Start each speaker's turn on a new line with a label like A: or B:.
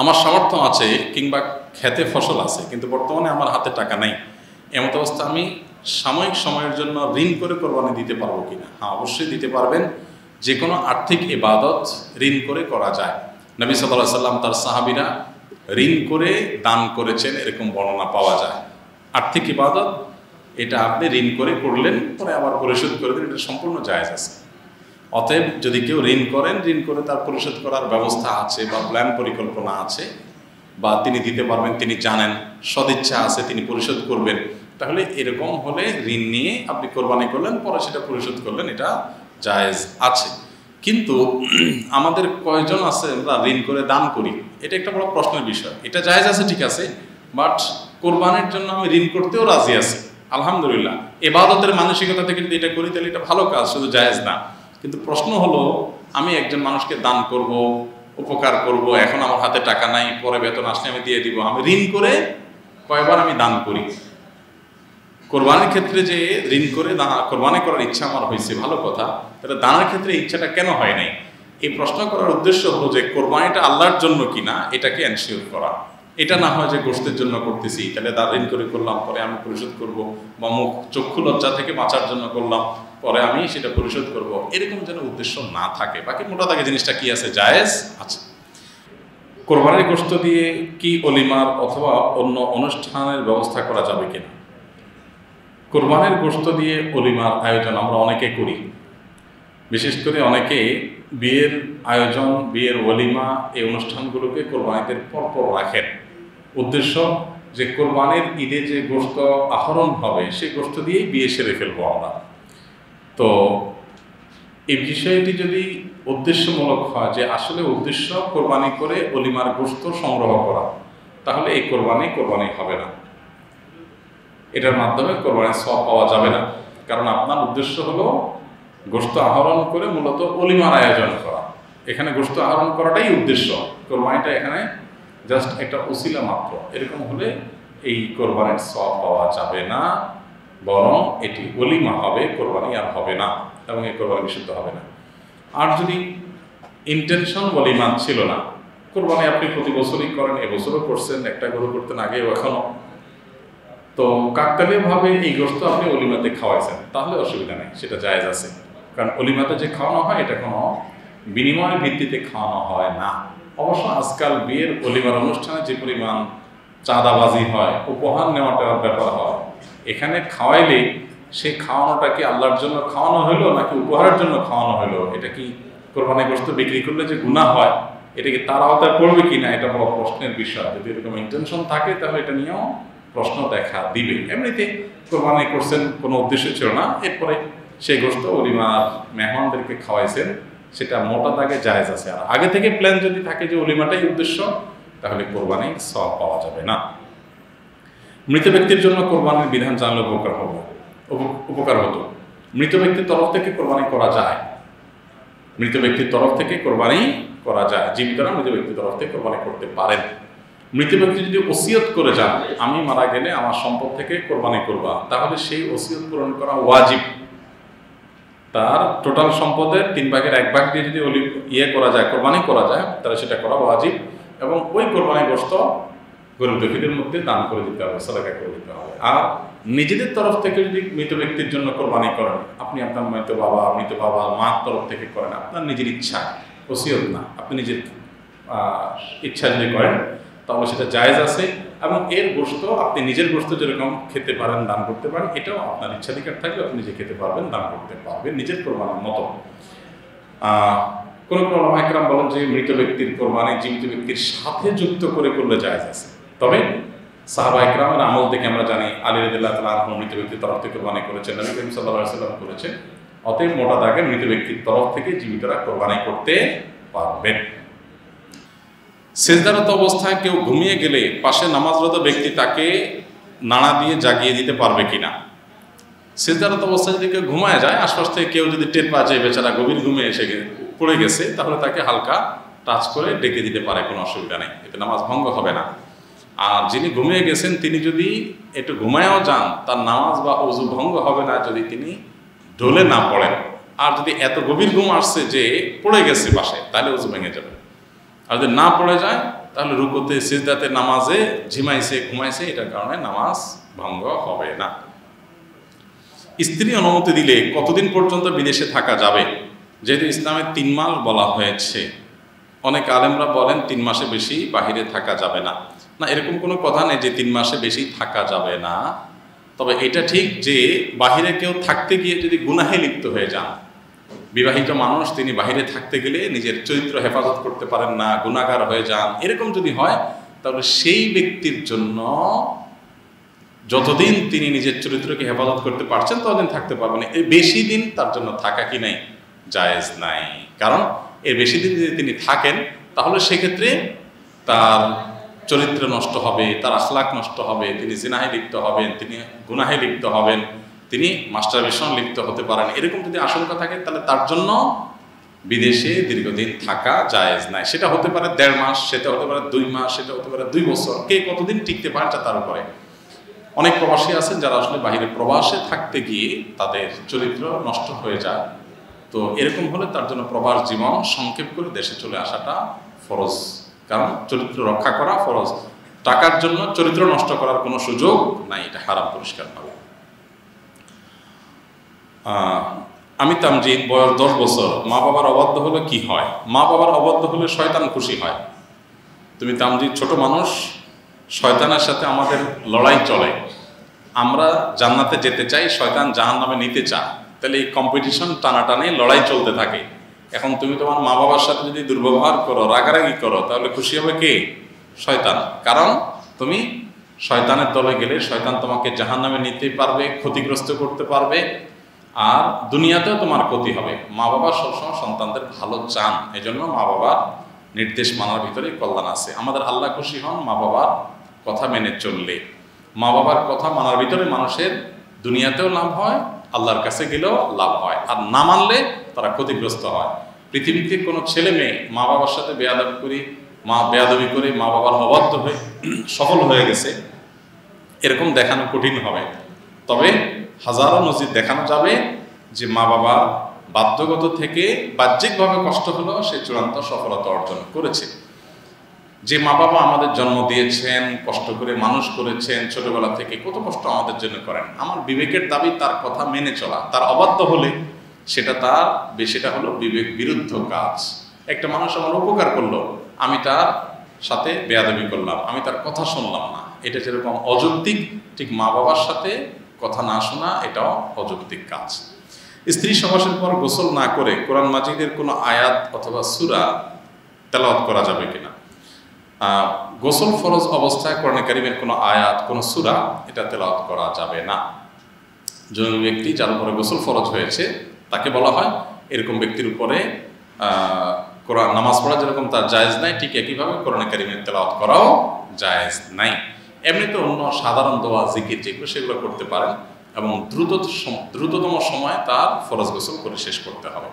A: আমার সামর্থ্য আছে কিংবা খেতে ফসল আছে, কিন্তু বর্তমানে আমার হাতে টাকা নাই, এমত অবস্থা আমি সাময়িক সময়ের জন্য ঋণ করে কোরবানি দিতে পারবো কিনা? হ্যাঁ, অবশ্যই দিতে পারবেন। যে কোনো আর্থিক ইবাদত ঋণ করে করা যায়। নবী সাল্লাল্লাহু আলাইহি সাল্লাম তার সাহাবীরা ঋণ করে দান করেছেন, এরকম বর্ণনা পাওয়া যায়। আর্থিক ইবাদত এটা আপনি ঋণ করে করলেন, পরে আবার পরিশোধ করে দিন, এটা সম্পূর্ণ জায়েজ আছে। অতএব যদি কেউ ঋণ করেন, ঋণ করে তার পরিশোধ করার ব্যবস্থা আছে বা প্ল্যান পরিকল্পনা আছে, বা তিনি দিতে পারবেন, তিনি জানেন, সদিচ্ছা আছে, তিনি পরিশোধ করবেন, তাহলে এরকম হলে ঋণ নিয়ে আপনি কোরবানি করলেন, পরে সেটা পরিশোধ করলেন, এটা জায়েজ আছে। কিন্তু আমাদের কয়জন আছে আমরা ঋণ করে দান করি? এটা একটা বড় প্রশ্নের বিষয়। এটা জায়েজ আছে, ঠিক আছে, বাট কোরবানির জন্য আমি ঋণ করতেও রাজি আছি, আলহামদুলিল্লাহ। ইবাদতের মানসিকতা থেকে যদি এটা করি তাহলে এটা ভালো কাজ, শুধু জায়েজ না। কিন্তু প্রশ্ন হলো, আমি একজন মানুষকে দান করব, উপকার করব, এখন আমার হাতে টাকা নাই, পরে বেতন আসলে আমি দিয়ে দিব, আমি ঋণ করে কয়বার আমি দান করি? কোরবানির ক্ষেত্রে যে ঋণ করে কোরবানি করার ইচ্ছা আমার হয়েছে, ভালো কথা, তাহলে দানের ক্ষেত্রে ইচ্ছাটা কেন হয় নাই? এই প্রশ্ন করার উদ্দেশ্য হলো যে কোরবানিটা আল্লাহর জন্য কিনা এটাকে এনশিওর করা। এটা না হয় যে গোশতের জন্য করতেছি, তাহলে দান ঋণ করে করলাম, পরে আমি পরিশোধ করব, বা মুখ চক্ষু লজ্জা থেকে বাঁচার জন্য করলাম, পরে আমি সেটা পরিশোধ করব, এরকম যেন উদ্দেশ্য না থাকে। বাকি মোটা দাগে জিনিসটা কি আছে, জায়েজ আছে। কোরবানির গোশত দিয়ে কি অলিমার অথবা অন্য অনুষ্ঠানের ব্যবস্থা করা যাবে কিনা? কোরবানির গোশত দিয়ে অলিমার আয়োজন আমরা অনেকে করি, বিশেষ করে অনেকে বিয়ের আয়োজন, বিয়ের অলিমা, এই অনুষ্ঠানগুলোকে কোরবানিদের পরপর রাখেন। উদ্দেশ্য যে কোরবানির ঈদে যে গোশত আহরণ হবে সেই গোশত দিয়েই বিয়ে সেরে ফেলবো আমরা। তো এই বিষয়টি যদি উদ্দেশ্যমূলক হয়, যে আসলে উদ্দেশ্য কোরবানি করে অলিমার গোশত সংগ্রহ করা, তাহলে এই কোরবানি হবে না, এটার মাধ্যমে কোরবানির সওয়াব পাওয়া যাবে না। কারণ আপনার উদ্দেশ্য হলো গোশত আহরণ করে মূলত অলিমার আয়োজন করা, এখানে গোশত আহরণ করাটাই উদ্দেশ্য, কোরবানিটা এখানে জাস্ট একটা উসিলা মাত্র। এরকম হলে এই কোরবানির সওয়াব পাওয়া যাবে না, বরং এটি অলিমা হবে, কোরবানি আর হবে না, এবং এই কোরবানি বিশুদ্ধ হবে না। আর যদি ইন্টেনশন অলিমা ছিল না, কোরবানি আপনি প্রতি বছরই করেন, এবছরও করছেন, একটা গরু করতেন আগেও এখনো, তো কাকতালীয়ভাবে এই গোশত আপনি অলিমাতে খাওয়াইছেন, তাহলে অসুবিধা নেই, সেটা জায়েজ আছে। কারণ অলিমাতে যে খাওয়ানো হয় এটা কোনো বিনিময়ের ভিত্তিতে খাওয়ানো হয় না। অবশ্য আজকাল বিয়ের অলিমার অনুষ্ঠানে যে পরিমাণ চাঁদাবাজি হয়, উপহার নেওয়াটার ব্যাপার হয়, এখানে খাওয়াইলে সেই খাওয়ানোটা কি আল্লাহর জন্য খাওয়ানো হলো নাকি উপহারের জন্য খাওয়ানো হলো? এটা কি কোরবানি গোশত বিক্রি করলে যে গুনাহ হয়, এটা কি তার আওতায় পড়বে কিনা, এটা বড় প্রশ্নের বিষয়। যদি এরকম ইন্টেনশন থাকে তাহলে এটা নিয়েও প্রশ্ন দেখা দিবে। এমনিতে কোরবানি করছেন, কোনো উদ্দেশ্য ছিল না, এরপরে সেই গোশত অলিমার মেহমানদেরকে খাওয়াইছেন, সেটা মোটা দাগে জায়েজ আছে। আর আগে থেকে প্ল্যান যদি থাকে যে অলিমাটাই উদ্দেশ্য, তাহলে কোরবানি সওয়াব পাওয়া যাবে না। মৃত ব্যক্তির জন্য কোরবানির বিধান জানলে উপকার হতো। মৃত ব্যক্তির তরফ থেকে কোরবানি করা যায়, মৃত ব্যক্তির তরফ থেকে কোরবানি করা যায়, জীবিতরা মৃত ব্যক্তির তরফ থেকে কোরবানি করতে পারেন। মৃত ব্যক্তি যদি ওসিয়ত করে যান, আমি মারা গেলে আমার সম্পদ থেকে কোরবানি করবা, তাহলে সেই ওসিয়ত পূরণ করা ওয়াজিব। তার টোটাল সম্পদের 1/3 দিয়ে যদি করা যায়, কোরবানি করা যায়, তাহলে সেটা করা ওয়াজিব। এবং ওই কোরবানি গোশত গরিব দুঃখীদের মধ্যে দান করে দিতে হবে, সাদাকা করে দিতে হবে। আর নিজেদের তরফ থেকে যদি মৃত ব্যক্তির জন্য কোরবানি করেন, আপনি আপনার মৃত বাবা মার তরফ থেকে করেন, আপনার নিজের ইচ্ছা, ওসিয়ত না, আপনি নিজের ইচ্ছা যদি করেন, তাহলে সেটা জায়েজ আছে। এবং এর গোশত আপনি নিজের গোশত যেরকম খেতে পারেন, দান করতে পারেন, এটাও আপনার ইচ্ছাধিকার থাকলে আপনি নিজে খেতে পারবেন, দান করতে পারবেন নিজের কোরবানির মতো। কোন কোন ওলামা একরাম বলেন যে মৃত ব্যক্তির কোরবানি জীবিত ব্যক্তির সাথে যুক্ত করে করলে জায়েজ আছে। তবে সাহাবা একরামের আমল থেকে আমরা জানি, আলী রাদিয়াল্লাহু তাআলা আনহু মৃত ব্যক্তির তরফ থেকে কোরবানি করেছেন, নবী করিম সাল্লাল্লাহু আলাইহি ওয়াসাল্লাম করেছেন। অতএব মোটা দাগে মৃত ব্যক্তির তরফ থেকে জীবিতরা কোরবানি করতে পারবেন। সেজদারত অবস্থায় কেউ ঘুমিয়ে গেলে পাশে নামাজরত ব্যক্তি তাকে নাড়া দিয়ে জাগিয়ে দিতে পারবে কিনা? সেজদারত অবস্থায় যদি কেউ ঘুমায় যায়, আশপাশ থেকে কেউ যদি টের পায় যে বেচারা গভীর ঘুমে এসে পড়ে গেছে, তাহলে তাকে হালকা টাচ করে ডেকে দিতে পারে, কোনো অসুবিধা নেই, এতে নামাজ ভঙ্গ হবে না। আর যিনি ঘুমিয়ে গেছেন তিনি যদি একটু ঘুমায়ও যান, তার নামাজ বা ওযু ভঙ্গ হবে না যদি তিনি ঢলে না পড়েন। আর যদি এত গভীর ঘুম আসছে যে পড়ে গেছে পাশে, তাহলে ওযু ভেঙে যাবে। আর যদি না পড়ে যায় তাহলে রুকুতে সিজদাতে নামাজে ঝিমাইছে ঘুমাইছে, এটার কারণে নামাজ ভঙ্গ হবে না। স্ত্রী অনুমতি দিলে কতদিন পর্যন্ত বিদেশে থাকা যাবে? যেহেতু ইসলামে 3 মাস বলা হয়েছে, অনেক আলেমরা বলেন 3 মাসে বেশি বাহিরে থাকা যাবে না। না, এরকম কোনো কথা নেই যে 3 মাসে বেশি থাকা যাবে না। তবে এটা ঠিক যে বাহিরে কেউ থাকতে গিয়ে যদি গুনাহে লিপ্ত হয়ে যান, বিবাহিত মানুষ তিনি বাহিরে থাকতে গেলে নিজের চরিত্র হেফাজত করতে পারেন না, গুনাহগার হয়ে যান, এরকম যদি হয় তাহলে সেই ব্যক্তির জন্য যতদিন তিনি নিজের চরিত্রকে হেফাজত করতে পারছেন ততদিন থাকতে পারবেন। এর বেশি দিন তার জন্য থাকা কি নাই? জায়েজ নাই। কারণ এর বেশি দিন যদি তিনি থাকেন তাহলে সেক্ষেত্রে তার চরিত্র নষ্ট হবে, তার আখলাক নষ্ট হবে, তিনি জিনাহে লিপ্ত হবেন, তিনি গুনাহে লিপ্ত হবেন, তিনি মাস্টারবেশন লিপ্ত হতে পারেন। এরকম যদি আশঙ্কা থাকে তাহলে তার জন্য বিদেশে দীর্ঘদিন থাকা জায়েজ নাই। সেটা হতে পারে 1.5 মাস, সেটা হতে পারে 2 মাস, সেটা হতে পারে 2 বছর। কে কতদিন টিকতে পারে তার উপরে। অনেক প্রবাসী আছেন যারা আসলে বাহিরে প্রবাসে থাকতে গিয়ে তাদের চরিত্র নষ্ট হয়ে যায়। তো এরকম হলে তার জন্য প্রবাস জীবন সংক্ষেপ করে দেশে চলে আসাটা ফরজ। কারণ চরিত্র রক্ষা করা ফরজ। টাকার জন্য চরিত্র নষ্ট করার কোনো সুযোগ নাই, এটা হারাম পরিষ্কারভাবে। আমি তামজিদ, বয়স 10 বছর। মা বাবার অবাধ্য হলে কি হয়? মা বাবার অবাধ্য হলে শয়তান খুশি হয়। তুমি তামজিদ ছোট মানুষ, শয়তানের সাথে আমাদের লড়াই চলে। আমরা জান্নাতে যেতে চাই, শয়তান জাহান্নামে নিতে চায়। তাহলে এই কম্পিটিশন টানাটানি লড়াই চলতে থাকে। এখন তুমি তোমার মা বাবার সাথে যদি দুর্ব্যবহার করো, রাগারাগি করো, তাহলে খুশি হবে কে? শয়তান। কারণ তুমি শয়তানের দলে গেলে শয়তান তোমাকে জাহান্নামে নিতে পারবে, ক্ষতিগ্রস্ত করতে পারবে, আর দুনিয়াতেও তোমার ক্ষতি হবে। মা বাবা সবসময় সন্তানদের ভালো চান, এই জন্য মা বাবার নির্দেশ মানার ভিতরে কল্যাণ আছে। আমাদের আল্লাহ খুশি হন মা বাবার কথা মেনে চললে। মা বাবার কথা মানার ভিতরে মানুষের দুনিয়াতেও লাভ হয়, আল্লাহর কাছে গেলেও লাভ হয়। আর না মানলে তারা ক্ষতিগ্রস্ত হয়। পৃথিবীতে কোনো ছেলে মেয়ে মা বাবার সাথে বেয়াদবি করে মা বাবার অবাধ্য হয়ে সফল হয়ে গেছে, এরকম দেখানো কঠিন হবে। তবে হাজারো নজির দেখানো যাবে যে মা বাবা বাধ্যগত থেকে বাহ্যিকভাবে কষ্ট হলেও সে চূড়ান্ত সফলতা অর্জন করেছে। যে মা বাবা আমাদের জন্ম দিয়েছেন, কষ্ট করে মানুষ করেছেন, ছোটবেলা থেকে কত কষ্ট আমাদের জন্য করেন, আমার বিবেকের দাবি তার কথা মেনে চলা। তার অবাধ্য হলে সেটা হলো বিবেক বিরুদ্ধ কাজ। একটা মানুষ আমার উপকার করলো, আমি তার সাথে বেয়াদবি করলাম, আমি তার কথা শুনলাম না, এটা যেরকম অযৌক্তিক, ঠিক মা বাবার সাথে কথা না শোনা এটাও অযৌক্তিক কাজ। স্ত্রী সহবাসের পর গোসল না করে কোরআন মাজিদের কোনো আয়াত অথবা সূরা তেলাওয়াত করা যাবে কিনা? গোসল ফরজ অবস্থায় কোরআন কারীমের কোনো আয়াত, কোনো সূরা এটা তেলাওয়াত করা যাবে না। জননী ব্যক্তি যার উপরে গোসল ফরজ হয়েছে তাকে বলা হয় এরকম ব্যক্তির উপরে কোরআন নামাজ পড়া যেরকম তার জায়েজ নাই, ঠিক একইভাবে কোরআন কারীমের তেলাওয়াত করাও জায়েজ নাই। এমনিতে অন্য সাধারণ দোয়া, জিকির যেগুলো সেগুলো করতে পারেন এবং দ্রুততম সময়ে তার ফরজ গোসল করে শেষ করতে হবে।